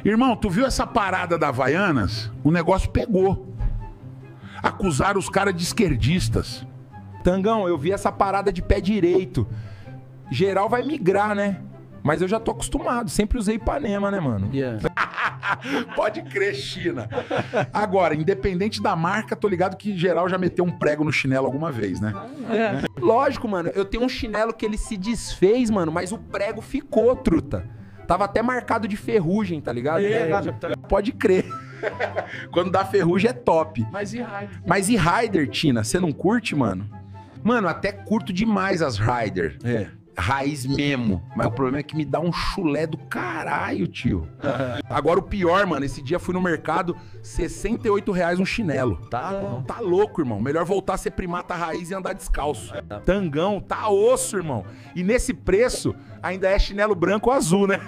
Irmão, tu viu essa parada da Havaianas? O negócio pegou. Acusaram os caras de esquerdistas. Tangão, eu vi essa parada de pé direito. Geral vai migrar, né? Mas eu já tô acostumado. Sempre usei Ipanema, né, mano? Yeah. Pode crer, China. Agora, independente da marca, tô ligado que geral já meteu um prego no chinelo alguma vez, né? Lógico, mano. Eu tenho um chinelo que ele se desfez, mano, mas o prego ficou, truta. Tava até marcado de ferrugem, tá ligado? Pode crer. Quando dá ferrugem é top. Mas e Raider? Mas e Raider, Tina? Você não curte, mano? Mano, até curto demais as Raider. Raiz mesmo. Mas o problema é que me dá um chulé do caralho, tio. Agora o pior, mano, esse dia fui no mercado, R$68 um chinelo. Tá louco, irmão. Melhor voltar a ser primata raiz e andar descalço. Tangão, tá osso, irmão. E nesse preço, ainda é chinelo branco ou azul, né?